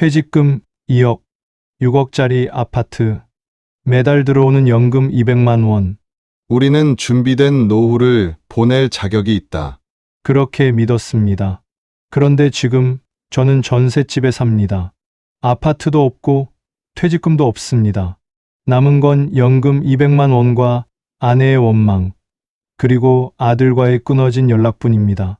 퇴직금 2억, 6억짜리 아파트, 매달 들어오는 연금 200만 원. 우리는 준비된 노후를 보낼 자격이 있다. 그렇게 믿었습니다. 그런데 지금 저는 전셋집에 삽니다. 아파트도 없고 퇴직금도 없습니다. 남은 건 연금 200만 원과 아내의 원망, 그리고 아들과의 끊어진 연락뿐입니다.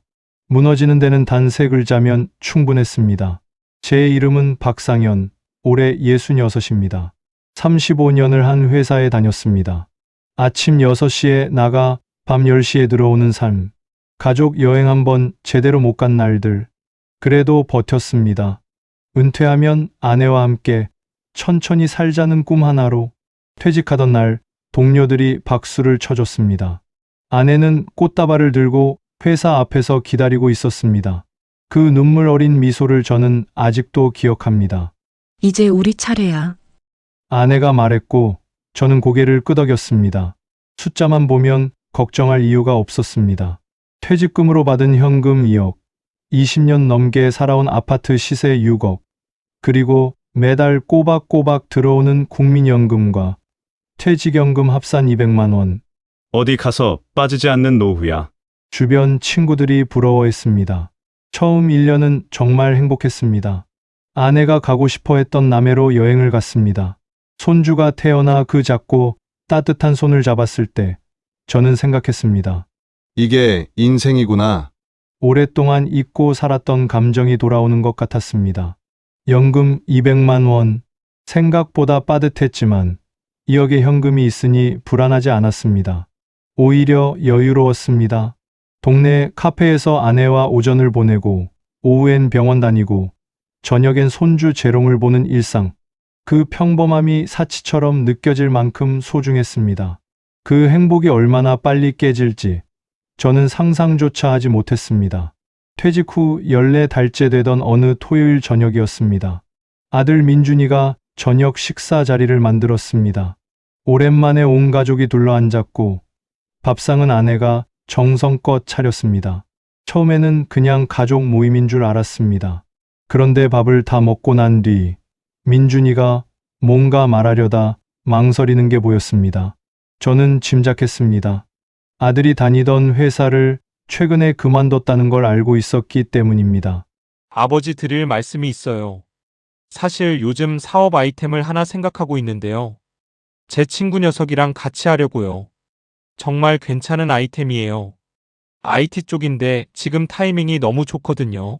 무너지는 데는 단 3글자면 충분했습니다. 제 이름은 박상현, 올해 66입니다. 35년을 한 회사에 다녔습니다. 아침 6시에 나가 밤 10시에 들어오는 삶. 가족 여행 한번 제대로 못 간 날들. 그래도 버텼습니다. 은퇴하면 아내와 함께 천천히 살자는 꿈 하나로 퇴직하던 날 동료들이 박수를 쳐줬습니다. 아내는 꽃다발을 들고 회사 앞에서 기다리고 있었습니다. 그 눈물 어린 미소를 저는 아직도 기억합니다. 이제 우리 차례야. 아내가 말했고 저는 고개를 끄덕였습니다. 숫자만 보면 걱정할 이유가 없었습니다. 퇴직금으로 받은 현금 2억, 20년 넘게 살아온 아파트 시세 6억, 그리고 매달 꼬박꼬박 들어오는 국민연금과 퇴직연금 합산 200만 원. 어디 가서 빠지지 않는 노후야. 주변 친구들이 부러워했습니다. 처음 1년은 정말 행복했습니다. 아내가 가고 싶어 했던 남해로 여행을 갔습니다. 손주가 태어나 그 작고 따뜻한 손을 잡았을 때 저는 생각했습니다. 이게 인생이구나. 오랫동안 잊고 살았던 감정이 돌아오는 것 같았습니다. 연금 200만 원, 생각보다 빠듯했지만 2억의 현금이 있으니 불안하지 않았습니다. 오히려 여유로웠습니다. 동네 카페에서 아내와 오전을 보내고 오후엔 병원 다니고 저녁엔 손주 재롱을 보는 일상. 그 평범함이 사치처럼 느껴질 만큼 소중했습니다. 그 행복이 얼마나 빨리 깨질지 저는 상상조차 하지 못했습니다. 퇴직 후 14달째 되던 어느 토요일 저녁이었습니다. 아들 민준이가 저녁 식사 자리를 만들었습니다. 오랜만에 온 가족이 둘러앉았고 밥상은 아내가 정성껏 차렸습니다. 처음에는 그냥 가족 모임인 줄 알았습니다. 그런데 밥을 다 먹고 난 뒤 민준이가 뭔가 말하려다 망설이는 게 보였습니다. 저는 짐작했습니다. 아들이 다니던 회사를 최근에 그만뒀다는 걸 알고 있었기 때문입니다. 아버지 드릴 말씀이 있어요. 사실 요즘 사업 아이템을 하나 생각하고 있는데요. 제 친구 녀석이랑 같이 하려고요. 정말 괜찮은 아이템이에요. IT 쪽인데 지금 타이밍이 너무 좋거든요.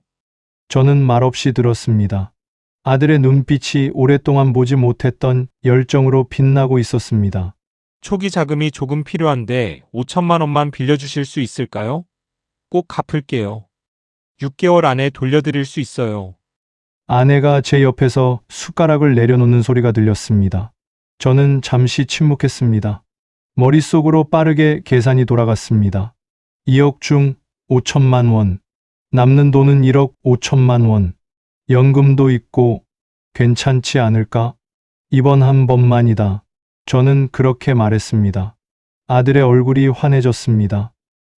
저는 말없이 들었습니다. 아들의 눈빛이 오랫동안 보지 못했던 열정으로 빛나고 있었습니다. 초기 자금이 조금 필요한데 5천만 원만 빌려주실 수 있을까요? 꼭 갚을게요. 6개월 안에 돌려드릴 수 있어요. 아내가 제 옆에서 숟가락을 내려놓는 소리가 들렸습니다. 저는 잠시 침묵했습니다. 머릿속으로 빠르게 계산이 돌아갔습니다. 2억 중 5천만 원, 남는 돈은 1억 5천만 원, 연금도 있고 괜찮지 않을까? 이번 한 번만이다. 저는 그렇게 말했습니다. 아들의 얼굴이 환해졌습니다.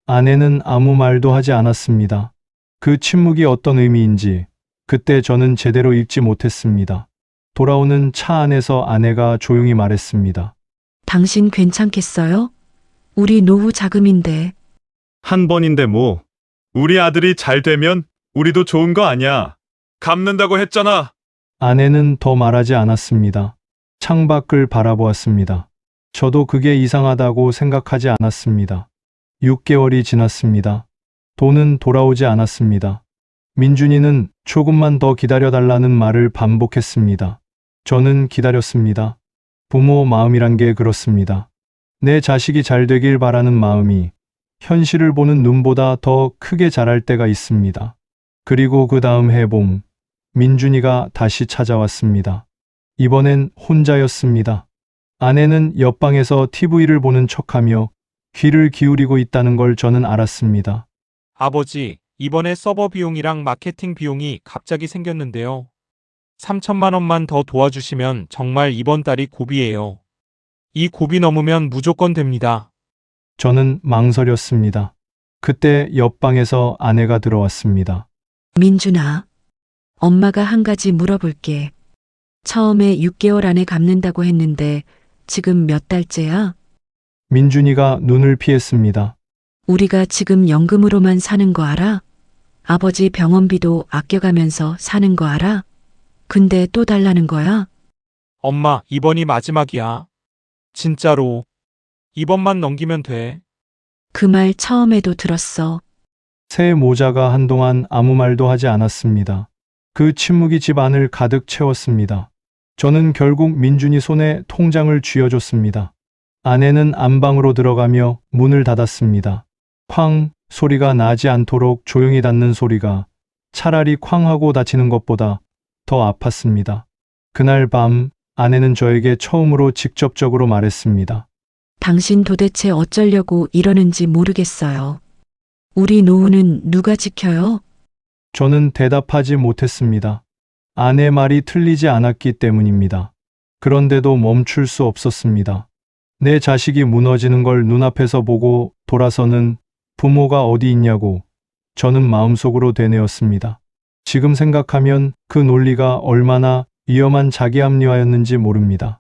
아내는 아무 말도 하지 않았습니다. 그 침묵이 어떤 의미인지 그때 저는 제대로 읽지 못했습니다. 돌아오는 차 안에서 아내가 조용히 말했습니다. 당신 괜찮겠어요? 우리 노후 자금인데. 한 번인데 뭐. 우리 아들이 잘 되면 우리도 좋은 거 아니야. 갚는다고 했잖아. 아내는 더 말하지 않았습니다. 창밖을 바라보았습니다. 저도 그게 이상하다고 생각하지 않았습니다. 6개월이 지났습니다. 돈은 돌아오지 않았습니다. 민준이는 조금만 더 기다려달라는 말을 반복했습니다. 저는 기다렸습니다. 부모 마음이란 게 그렇습니다. 내 자식이 잘 되길 바라는 마음이 현실을 보는 눈보다 더 크게 자랄 때가 있습니다. 그리고 그 다음 해봄, 민준이가 다시 찾아왔습니다. 이번엔 혼자였습니다. 아내는 옆방에서 TV를 보는 척하며 귀를 기울이고 있다는 걸 저는 알았습니다. 아버지, 이번에 서버 비용이랑 마케팅 비용이 갑자기 생겼는데요. 3천만 원만 더 도와주시면 정말 이번 달이 고비예요. 이 고비 넘으면 무조건 됩니다. 저는 망설였습니다. 그때 옆방에서 아내가 들어왔습니다. 민준아, 엄마가 한 가지 물어볼게. 처음에 6개월 안에 갚는다고 했는데 지금 몇 달째야? 민준이가 눈을 피했습니다. 우리가 지금 연금으로만 사는 거 알아? 아버지 병원비도 아껴가면서 사는 거 알아? 근데 또 달라는 거야? 엄마, 이번이 마지막이야. 진짜로. 이번만 넘기면 돼. 그 말 처음에도 들었어. 새 모자가 한동안 아무 말도 하지 않았습니다. 그 침묵이 집 안을 가득 채웠습니다. 저는 결국 민준이 손에 통장을 쥐어줬습니다. 아내는 안방으로 들어가며 문을 닫았습니다. 쾅 소리가 나지 않도록 조용히 닫는 소리가 차라리 쾅 하고 닫히는 것보다 더 아팠습니다. 그날 밤 아내는 저에게 처음으로 직접적으로 말했습니다. 당신 도대체 어쩌려고 이러는지 모르겠어요. 우리 노후는 누가 지켜요? 저는 대답하지 못했습니다. 아내 말이 틀리지 않았기 때문입니다. 그런데도 멈출 수 없었습니다. 내 자식이 무너지는 걸 눈앞에서 보고 돌아서는 부모가 어디 있냐고 저는 마음속으로 되뇌었습니다. 지금 생각하면 그 논리가 얼마나 위험한 자기 합리화였는지 모릅니다.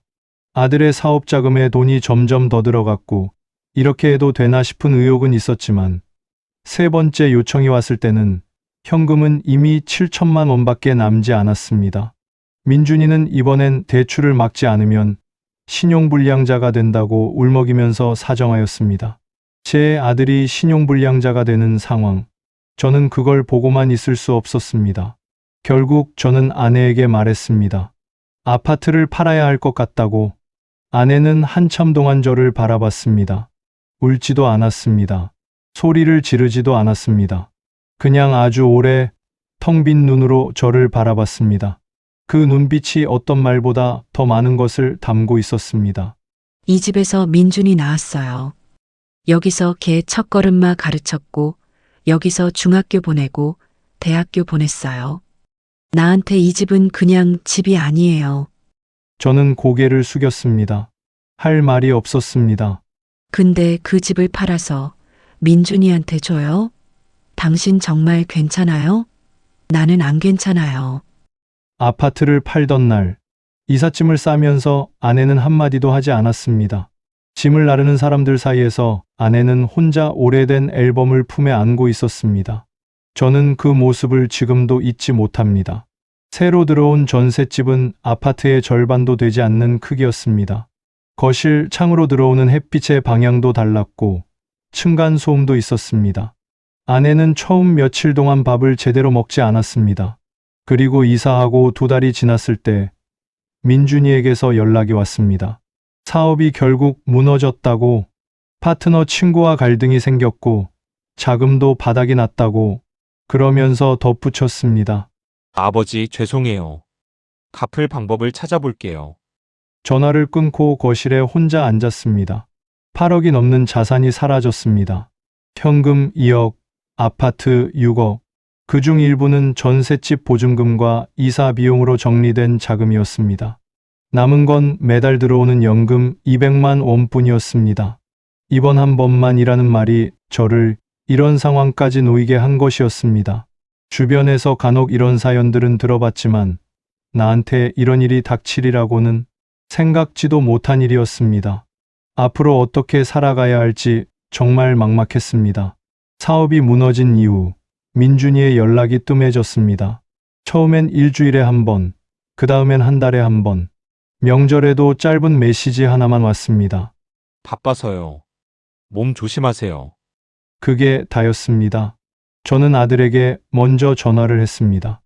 아들의 사업 자금에 돈이 점점 더 들어갔고 이렇게 해도 되나 싶은 의혹은 있었지만 세 번째 요청이 왔을 때는 현금은 이미 7천만 원밖에 남지 않았습니다. 민준이는 이번엔 대출을 막지 않으면 신용불량자가 된다고 울먹이면서 사정하였습니다. 제 아들이 신용불량자가 되는 상황. 저는 그걸 보고만 있을 수 없었습니다. 결국 저는 아내에게 말했습니다. 아파트를 팔아야 할 것 같다고. 아내는 한참 동안 저를 바라봤습니다. 울지도 않았습니다. 소리를 지르지도 않았습니다. 그냥 아주 오래 텅 빈 눈으로 저를 바라봤습니다. 그 눈빛이 어떤 말보다 더 많은 것을 담고 있었습니다. 이 집에서 민준이 나왔어요. 여기서 걔 첫걸음마 가르쳤고 여기서 중학교 보내고 대학교 보냈어요. 나한테 이 집은 그냥 집이 아니에요. 저는 고개를 숙였습니다. 할 말이 없었습니다. 근데 그 집을 팔아서 민준이한테 줘요? 당신 정말 괜찮아요? 나는 안 괜찮아요. 아파트를 팔던 날, 이삿짐을 싸면서 아내는 한마디도 하지 않았습니다. 짐을 나르는 사람들 사이에서 아내는 혼자 오래된 앨범을 품에 안고 있었습니다. 저는 그 모습을 지금도 잊지 못합니다. 새로 들어온 전셋집은 아파트의 절반도 되지 않는 크기였습니다. 거실 창으로 들어오는 햇빛의 방향도 달랐고 층간소음도 있었습니다. 아내는 처음 며칠 동안 밥을 제대로 먹지 않았습니다. 그리고 이사하고 2달이 지났을 때 민준이에게서 연락이 왔습니다. 사업이 결국 무너졌다고, 파트너 친구와 갈등이 생겼고 자금도 바닥이 났다고 그러면서 덧붙였습니다. 아버지, 죄송해요. 갚을 방법을 찾아볼게요. 전화를 끊고 거실에 혼자 앉았습니다. 8억이 넘는 자산이 사라졌습니다. 현금 2억, 아파트 6억, 그중 일부는 전셋집 보증금과 이사 비용으로 정리된 자금이었습니다. 남은 건 매달 들어오는 연금 200만 원뿐이었습니다. 이번 한 번만이라는 말이 저를 이런 상황까지 놓이게 한 것이었습니다. 주변에서 간혹 이런 사연들은 들어봤지만 나한테 이런 일이 닥치리라고는 생각지도 못한 일이었습니다. 앞으로 어떻게 살아가야 할지 정말 막막했습니다. 사업이 무너진 이후 민준이의 연락이 뜸해졌습니다. 처음엔 일주일에 한 번, 그 다음엔 한 달에 한 번, 명절에도 짧은 메시지 하나만 왔습니다. 바빠서요. 몸 조심하세요. 그게 다였습니다. 저는 아들에게 먼저 전화를 했습니다.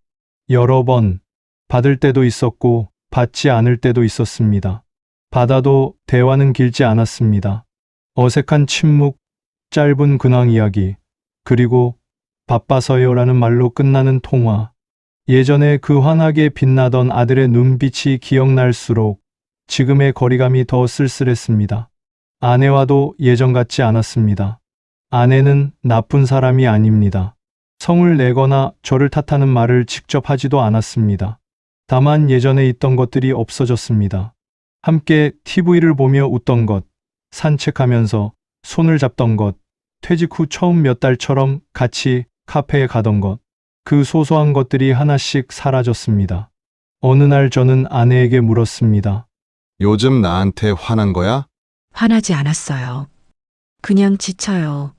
여러 번 받을 때도 있었고 받지 않을 때도 있었습니다. 받아도 대화는 길지 않았습니다. 어색한 침묵, 짧은 근황 이야기, 그리고 바빠서요라는 말로 끝나는 통화. 예전에 그 환하게 빛나던 아들의 눈빛이 기억날수록 지금의 거리감이 더 쓸쓸했습니다. 아내와도 예전 같지 않았습니다. 아내는 나쁜 사람이 아닙니다. 성을 내거나 저를 탓하는 말을 직접 하지도 않았습니다. 다만 예전에 있던 것들이 없어졌습니다. 함께 TV를 보며 웃던 것, 산책하면서 손을 잡던 것, 퇴직 후 처음 몇 달처럼 같이 카페에 가던 것. 그 소소한 것들이 하나씩 사라졌습니다. 어느 날 저는 아내에게 물었습니다. 요즘 나한테 화난 거야? 화나지 않았어요. 그냥 지쳐요.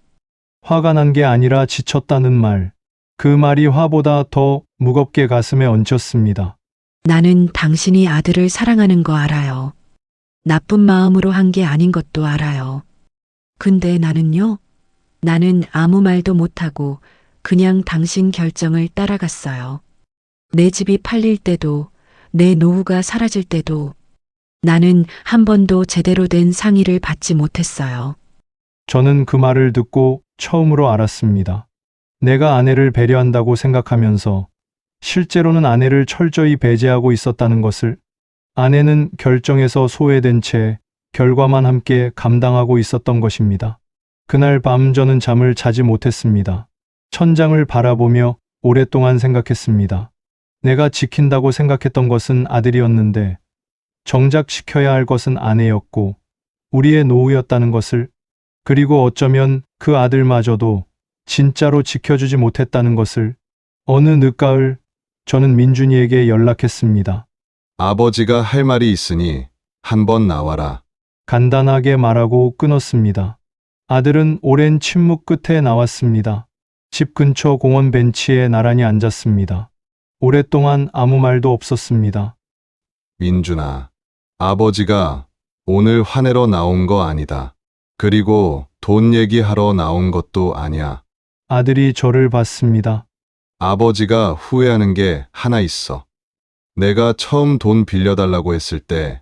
화가 난 게 아니라 지쳤다는 말. 그 말이 화보다 더 무겁게 가슴에 얹혔습니다. 나는 당신이 아들을 사랑하는 거 알아요. 나쁜 마음으로 한 게 아닌 것도 알아요. 근데 나는요? 나는 아무 말도 못하고 그냥 당신 결정을 따라갔어요. 내 집이 팔릴 때도, 내 노후가 사라질 때도 나는 한 번도 제대로 된 상의를 받지 못했어요. 저는 그 말을 듣고 처음으로 알았습니다. 내가 아내를 배려한다고 생각하면서 실제로는 아내를 철저히 배제하고 있었다는 것을. 아내는 결정에서 소외된 채 결과만 함께 감당하고 있었던 것입니다. 그날 밤 저는 잠을 자지 못했습니다. 천장을 바라보며 오랫동안 생각했습니다. 내가 지킨다고 생각했던 것은 아들이었는데 정작 지켜야 할 것은 아내였고 우리의 노후였다는 것을, 그리고 어쩌면 그 아들마저도 진짜로 지켜주지 못했다는 것을. 어느 늦가을 저는 민준이에게 연락했습니다. 아버지가 할 말이 있으니 한번 나와라. 간단하게 말하고 끊었습니다. 아들은 오랜 침묵 끝에 나왔습니다. 집 근처 공원 벤치에 나란히 앉았습니다. 오랫동안 아무 말도 없었습니다. 민준아, 아버지가 오늘 화내러 나온 거 아니다. 그리고 돈 얘기하러 나온 것도 아니야. 아들이 저를 봤습니다. 아버지가 후회하는 게 하나 있어. 내가 처음 돈 빌려달라고 했을 때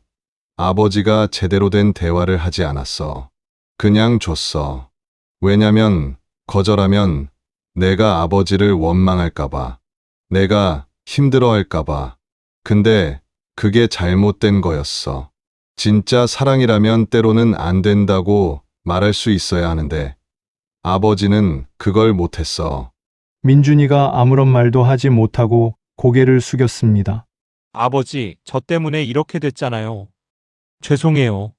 아버지가 제대로 된 대화를 하지 않았어. 그냥 줬어. 왜냐면 거절하면 내가 아버지를 원망할까봐, 내가 힘들어할까봐. 근데 그게 잘못된 거였어. 진짜 사랑이라면 때로는 안 된다고 말할 수 있어야 하는데 아버지는 그걸 못했어. 민준이가 아무런 말도 하지 못하고 고개를 숙였습니다. 아버지, 저 때문에 이렇게 됐잖아요. 죄송해요.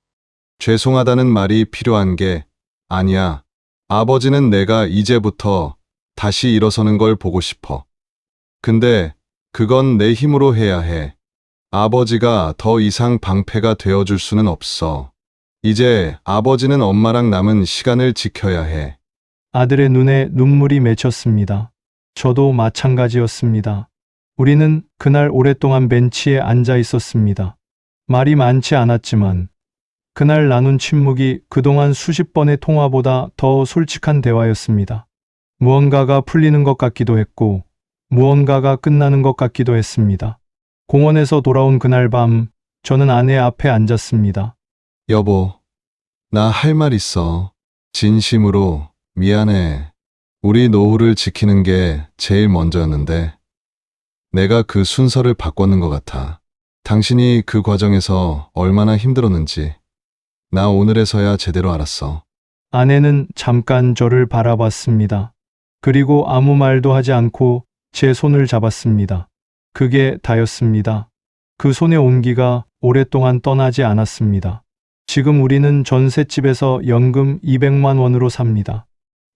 죄송하다는 말이 필요한 게 아니야. 아버지는 내가 이제부터 다시 일어서는 걸 보고 싶어. 근데 그건 내 힘으로 해야 해. 아버지가 더 이상 방패가 되어줄 수는 없어. 이제 아버지는 엄마랑 남은 시간을 지켜야 해. 아들의 눈에 눈물이 맺혔습니다. 저도 마찬가지였습니다. 우리는 그날 오랫동안 벤치에 앉아 있었습니다. 말이 많지 않았지만 그날 나눈 침묵이 그동안 수십 번의 통화보다 더 솔직한 대화였습니다. 무언가가 풀리는 것 같기도 했고 무언가가 끝나는 것 같기도 했습니다. 공원에서 돌아온 그날 밤 저는 아내 앞에 앉았습니다. 여보, 나 할 말 있어. 진심으로 미안해. 우리 노후를 지키는 게 제일 먼저였는데 내가 그 순서를 바꿨는 것 같아. 당신이 그 과정에서 얼마나 힘들었는지 나 오늘에서야 제대로 알았어. 아내는 잠깐 저를 바라봤습니다. 그리고 아무 말도 하지 않고 제 손을 잡았습니다. 그게 다였습니다. 그 손의 온기가 오랫동안 떠나지 않았습니다. 지금 우리는 전셋집에서 연금 200만 원으로 삽니다.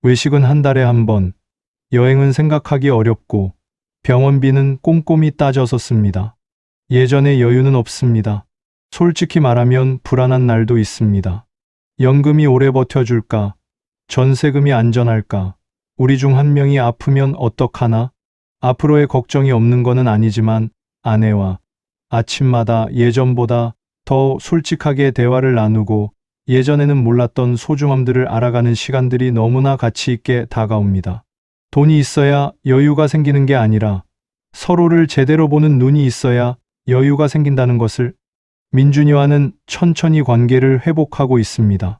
외식은 한 달에 한 번, 여행은 생각하기 어렵고 병원비는 꼼꼼히 따져서 씁니다. 예전의 여유는 없습니다. 솔직히 말하면 불안한 날도 있습니다. 연금이 오래 버텨줄까? 전세금이 안전할까? 우리 중 한 명이 아프면 어떡하나? 앞으로의 걱정이 없는 거는 아니지만 아내와 아침마다 예전보다 더 솔직하게 대화를 나누고 예전에는 몰랐던 소중함들을 알아가는 시간들이 너무나 가치 있게 다가옵니다. 돈이 있어야 여유가 생기는 게 아니라 서로를 제대로 보는 눈이 있어야 여유가 생긴다는 것을. 민준이와는 천천히 관계를 회복하고 있습니다.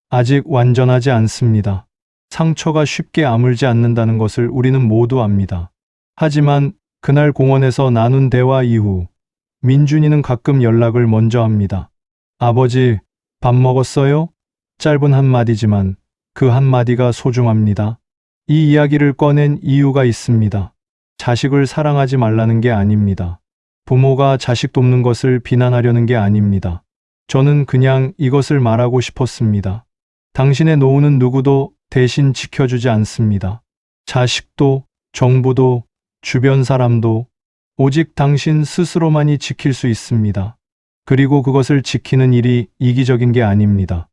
아직 완전하지 않습니다. 상처가 쉽게 아물지 않는다는 것을 우리는 모두 압니다. 하지만 그날 공원에서 나눈 대화 이후 민준이는 가끔 연락을 먼저 합니다. 아버지, 밥 먹었어요? 짧은 한마디지만 그 한마디가 소중합니다. 이 이야기를 꺼낸 이유가 있습니다. 자식을 사랑하지 말라는 게 아닙니다. 부모가 자식 돕는 것을 비난하려는 게 아닙니다. 저는 그냥 이것을 말하고 싶었습니다. 당신의 노후는 누구도 대신 지켜주지 않습니다. 자식도, 정부도, 주변 사람도 오직 당신 스스로만이 지킬 수 있습니다. 그리고 그것을 지키는 일이 이기적인 게 아닙니다.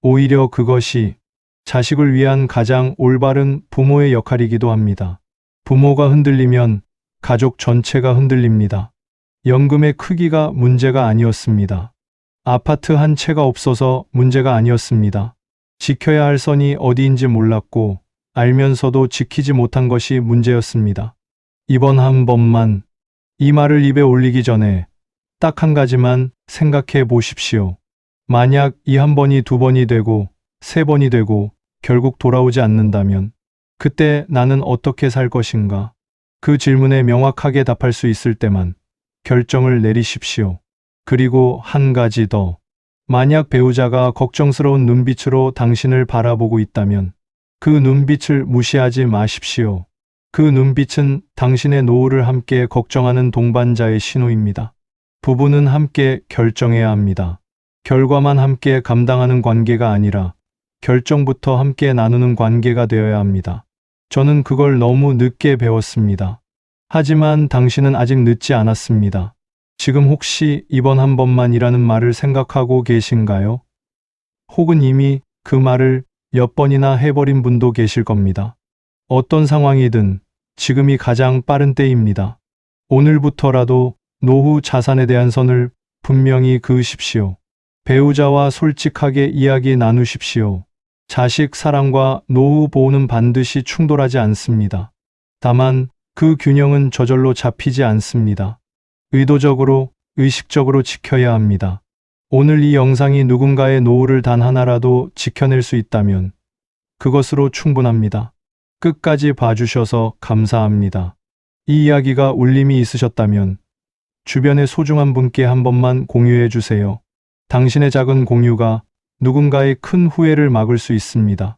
오히려 그것이 자식을 위한 가장 올바른 부모의 역할이기도 합니다. 부모가 흔들리면 가족 전체가 흔들립니다. 연금의 크기가 문제가 아니었습니다. 아파트 한 채가 없어서 문제가 아니었습니다. 지켜야 할 선이 어디인지 몰랐고 알면서도 지키지 못한 것이 문제였습니다. 이번 한 번만 이 말을 입에 올리기 전에 딱 한 가지만 생각해 보십시오. 만약 이 한 번이 두 번이 되고 세 번이 되고 결국 돌아오지 않는다면 그때 나는 어떻게 살 것인가? 그 질문에 명확하게 답할 수 있을 때만 결정을 내리십시오. 그리고 한 가지 더. 만약 배우자가 걱정스러운 눈빛으로 당신을 바라보고 있다면 그 눈빛을 무시하지 마십시오. 그 눈빛은 당신의 노후를 함께 걱정하는 동반자의 신호입니다. 부부는 함께 결정해야 합니다. 결과만 함께 감당하는 관계가 아니라 결정부터 함께 나누는 관계가 되어야 합니다. 저는 그걸 너무 늦게 배웠습니다. 하지만 당신은 아직 늦지 않았습니다. 지금 혹시 이번 한 번만이라는 말을 생각하고 계신가요? 혹은 이미 그 말을 몇 번이나 해버린 분도 계실 겁니다. 어떤 상황이든 지금이 가장 빠른 때입니다. 오늘부터라도 노후 자산에 대한 선을 분명히 그으십시오. 배우자와 솔직하게 이야기 나누십시오. 자식 사랑과 노후 보호는 반드시 충돌하지 않습니다. 다만 그 균형은 저절로 잡히지 않습니다. 의도적으로, 의식적으로 지켜야 합니다. 오늘 이 영상이 누군가의 노후를 단 하나라도 지켜낼 수 있다면 그것으로 충분합니다. 끝까지 봐주셔서 감사합니다. 이 이야기가 울림이 있으셨다면 주변의 소중한 분께 한 번만 공유해 주세요. 당신의 작은 공유가 누군가의 큰 후회를 막을 수 있습니다.